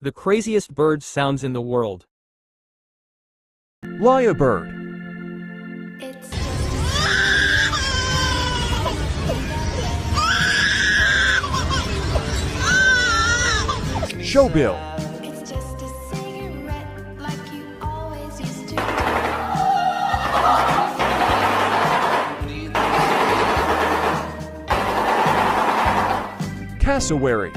The craziest bird sounds in the world. Lyrebird. Showbill. It's just a cigarette like you always used to. Cassowary.